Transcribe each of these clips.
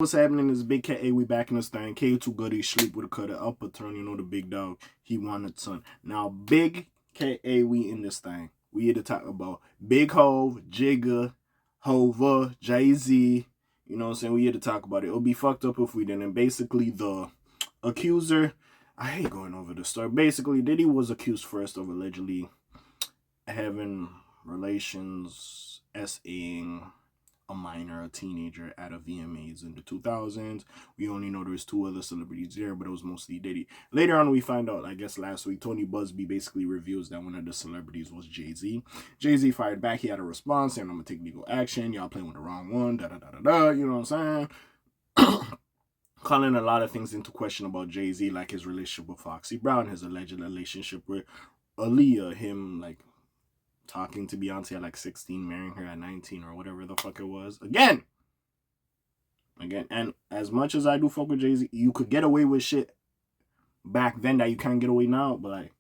What's happening is Big K.A. We back in this thing. K too good, he sleep with a cutter upper turn. You know the big dog. He wanted son. Now Big K.A. we in this thing. We here to talk about Big Hove, Jigga, Hova, Jay-Z. You know what I'm saying? We here to talk about it. It'll be fucked up if we didn't. Basically, the accuser. I hate going over the story. Basically, Diddy was accused first of allegedly having relations, SAing a minor, a teenager at a VMAs in the 2000s. We only know there's two other celebrities there, but it was mostly Diddy. Later on, we find out, I guess last week, Tony Busby basically reveals that one of the celebrities was Jay-Z. Jay-Z fired back. He had a response saying, I'm going to take legal action. Y'all playing with the wrong one, da-da-da-da-da, you know what I'm saying? Calling a lot of things into question about Jay-Z, like his relationship with Foxy Brown, his alleged relationship with Aaliyah, him, like, talking to Beyonce at like 16, marrying her at 19 or whatever the fuck it was. Again. And as much as I do fuck with Jay-Z, you could get away with shit back then that you can't get away now. But like,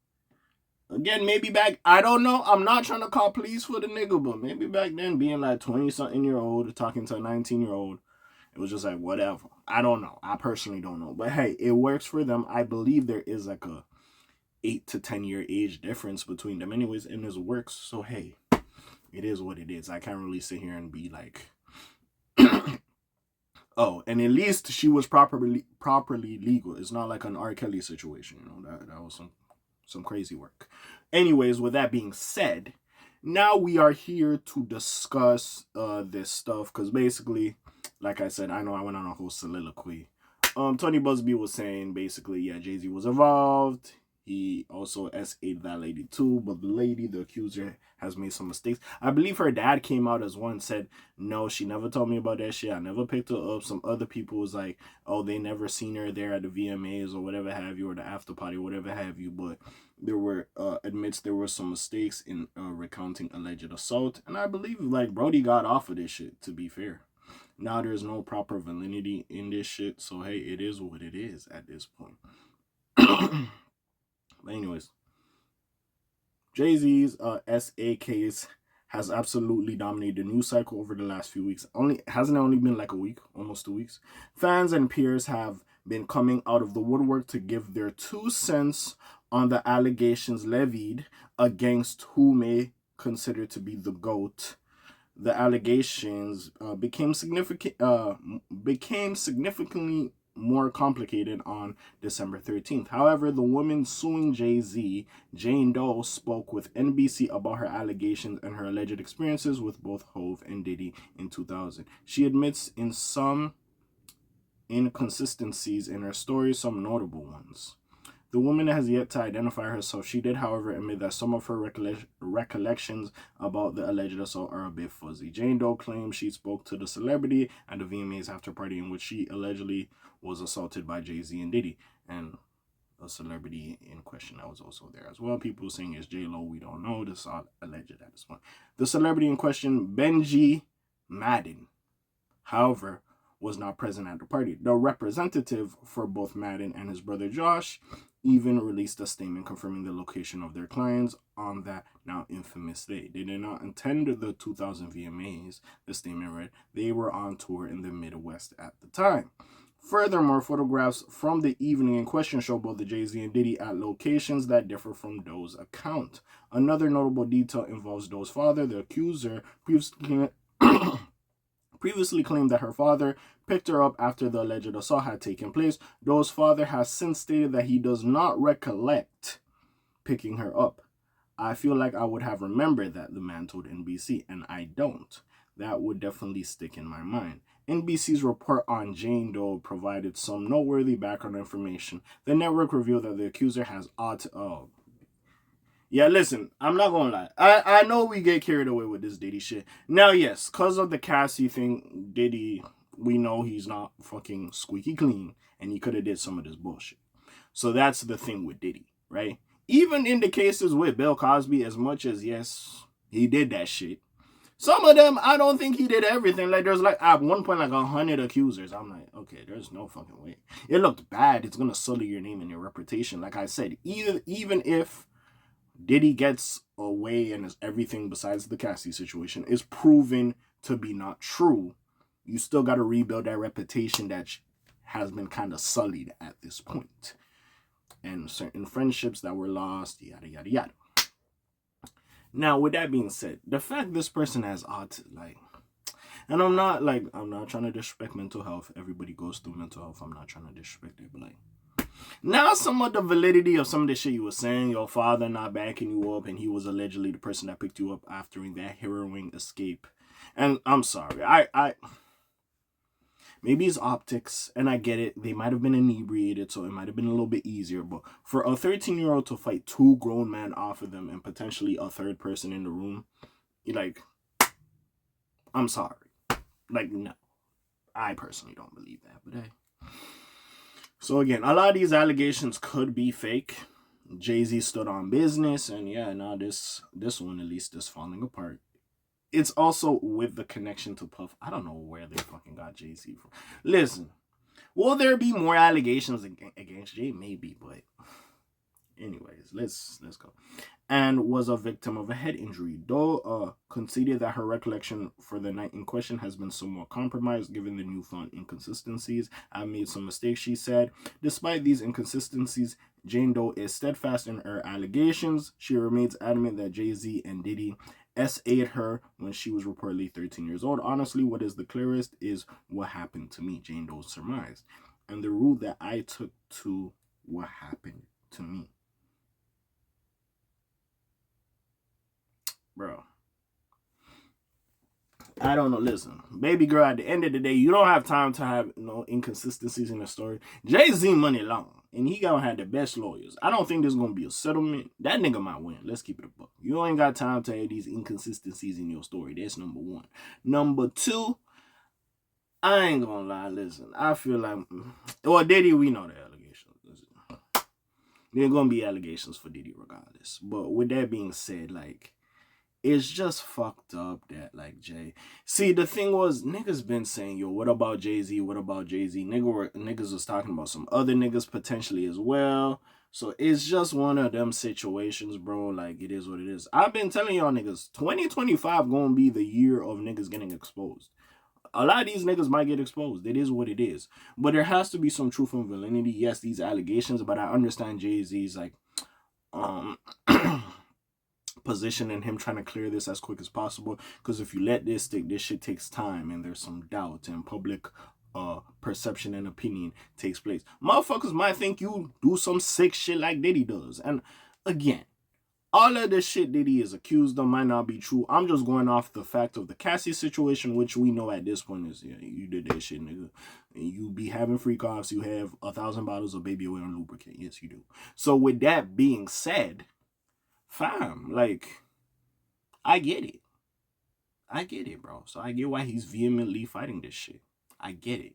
again, maybe back, I don't know. I'm not trying to call police for the nigga, but maybe back then being like 20-something-year-old talking to a 19-year-old, it was just like, whatever. I don't know. I personally don't know. But hey, it works for them. I believe there is like a 8 to 10 year age difference between them anyways, and this works. So hey, it is what it is. I can't really sit here and be like oh, and at least she was properly legal. It's not like an R. Kelly situation, you know. That was some crazy work. Anyways, with that being said, now we are here to discuss this stuff, because basically, like I said, I know I went on a whole soliloquy. Tony Busby was saying basically, yeah, Jay-Z was involved. He also SA'd that lady too, but the lady, the accuser, has made some mistakes. I believe her dad came out as one, said, no, she never told me about that shit. I never picked her up. Some other people was like, oh, they never seen her there at the VMAs or whatever have you, or the after party, whatever have you. But there were, admits there were some mistakes in recounting alleged assault. And I believe, like, Brody got off of this shit, to be fair. Now there's no proper validity in this shit. So, hey, it is what it is at this point. But anyways, Jay-Z's SA case has absolutely dominated the news cycle over the last few weeks. Hasn't it only been like a week, almost 2 weeks? Fans and peers have been coming out of the woodwork to give their 2 cents on the allegations levied against who may consider to be the GOAT. The allegations became significantly more complicated on December 13th. However, the woman suing Jay-Z, Jane Doe, spoke with NBC about her allegations and her alleged experiences with both Hove and Diddy in 2000. She admits in some inconsistencies in her story, some notable ones. The woman has yet to identify herself. She did, however, admit that some of her recollections about the alleged assault are a bit fuzzy. Jane Doe claims she spoke to the celebrity at the VMAs after party in which she allegedly was assaulted by Jay-Z and Diddy. And a celebrity in question that was also there as well. People saying it's J-Lo. We don't know. This is all alleged at this point. The celebrity in question, Benji Madden, however, was not present at the party. The representative for both Madden and his brother Josh even released a statement confirming the location of their clients on that now infamous day. They did not attend the 2000 VMAs, the statement read. They were on tour in the Midwest at the time. Furthermore, photographs from the evening in question show both the Jay-Z and Diddy at locations that differ from Doe's account. Another notable detail involves Doe's father. The accuser previously claimed that her father picked her up after the alleged assault had taken place. Doe's father has since stated that he does not recollect picking her up. I feel like I would have remembered that, the man told NBC, and I don't. That would definitely stick in my mind. NBC's report on Jane Doe provided some noteworthy background information. The network revealed that the accuser has yeah, listen, I'm not gonna lie. I know we get carried away with this Diddy shit. Now, yes, because of the Cassie thing, Diddy, we know he's not fucking squeaky clean, and he could have did some of this bullshit. So that's the thing with Diddy, right? Even in the cases with Bill Cosby, as much as, yes, he did that shit, some of them, I don't think he did everything. Like, there's like, at one point, like 100 accusers. I'm like, okay, there's no fucking way. It looked bad. It's gonna sully your name and your reputation. Like I said, even if Diddy gets away and is everything besides the Cassie situation is proven to be not true, you still got to rebuild that reputation that has been kind of sullied at this point. And certain friendships that were lost, yada, yada, yada. Now, with that being said, the fact this person has autism, like, and I'm not trying to disrespect mental health. Everybody goes through mental health. I'm not trying to disrespect it, but like, now some of the validity of some of the shit you were saying, your father not backing you up, and he was allegedly the person that picked you up after that harrowing escape. And I'm sorry, I maybe it's optics, and I get it. They might have been inebriated, so it might have been a little bit easier. But for a 13-year-old to fight two grown men off of them and potentially a third person in the room, like, I'm sorry. Like, no. I personally don't believe that, but hey. So again, a lot of these allegations could be fake. Jay-Z stood on business, and yeah, now this one at least is falling apart. It's also with the connection to Puff. I don't know where they fucking got Jay-Z from. Listen, will there be more allegations against Jay? Maybe, but anyways, let's go. And was a victim of a head injury, though conceded that her recollection for the night in question has been somewhat compromised given the newfound inconsistencies. I made some mistakes, she said. Despite these inconsistencies, Jane Doe is steadfast in her allegations. She remains adamant that Jay-Z and Diddy S.A.'d her when she was reportedly 13 years old. Honestly, what is the clearest is what happened to me, Jane Doe surmised, and the route that I took to what happened to me. Bro, I don't know. Listen, baby girl, at the end of the day, you don't have time to have inconsistencies in the story. Jay-Z money long, and he gonna have the best lawyers. I don't think there's gonna be a settlement. That nigga might win. Let's keep it a buck. You ain't got time to have these inconsistencies in your story. That's number one. Number two, I ain't gonna lie. Listen, I feel like, well, Diddy, we know the allegations. There's gonna be allegations for Diddy regardless. But with that being said, like, it's just fucked up that, like, Jay. See, the thing was, niggas been saying, yo, what about Jay-Z? What about Jay-Z? Niggas was talking about some other niggas potentially as well. So it's just one of them situations, bro. Like, it is what it is. I've been telling y'all niggas, 2025 gonna be the year of niggas getting exposed. A lot of these niggas might get exposed. It is what it is. But there has to be some truth and validity. Yes, these allegations, but I understand Jay-Z's, like, position and him trying to clear this as quick as possible, because if you let this stick, this shit takes time and there's some doubt and public perception and opinion takes place. Motherfuckers might think you do some sick shit like Diddy does, and again, all of the shit Diddy is accused of might not be true. I'm just going off the fact of the Cassie situation, which we know at this point is, yeah, you did that shit, nigga, and you be having free coughs, you have 1,000 bottles of baby oil and lubricant. Yes, you do. So with that being said, fam, like, I get it, bro. So I get why he's vehemently fighting this shit. I get it.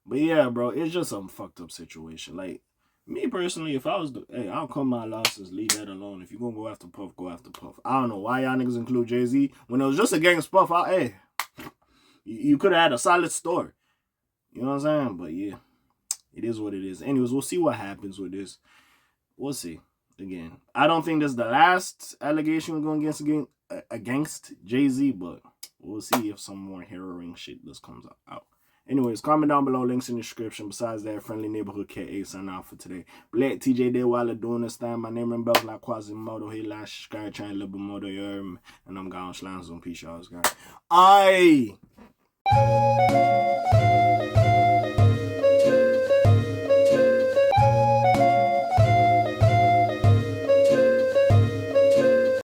But yeah, bro, it's just some fucked up situation. Like, me personally, if I was I'll cut my losses, leave that alone. If you gonna go after Puff, go after Puff. I don't know why y'all niggas include Jay-Z. When it was just against Puff, you could have had a solid story. You know what I'm saying? But yeah, it is what it is. Anyways, we'll see what happens with this. We'll see. Again, I don't think this is the last allegation we're going against Jay-Z, but we'll see if some more harrowing shit just comes out. Anyways, comment down below, links in the description. Besides that, friendly neighborhood K.A. sign out for today. Black TJ there while doing this time. My name is Belk like Quasimodo. Hey, like, subscribe, try and little modo, and I'm gone. Slams on peace, y'all. Aye.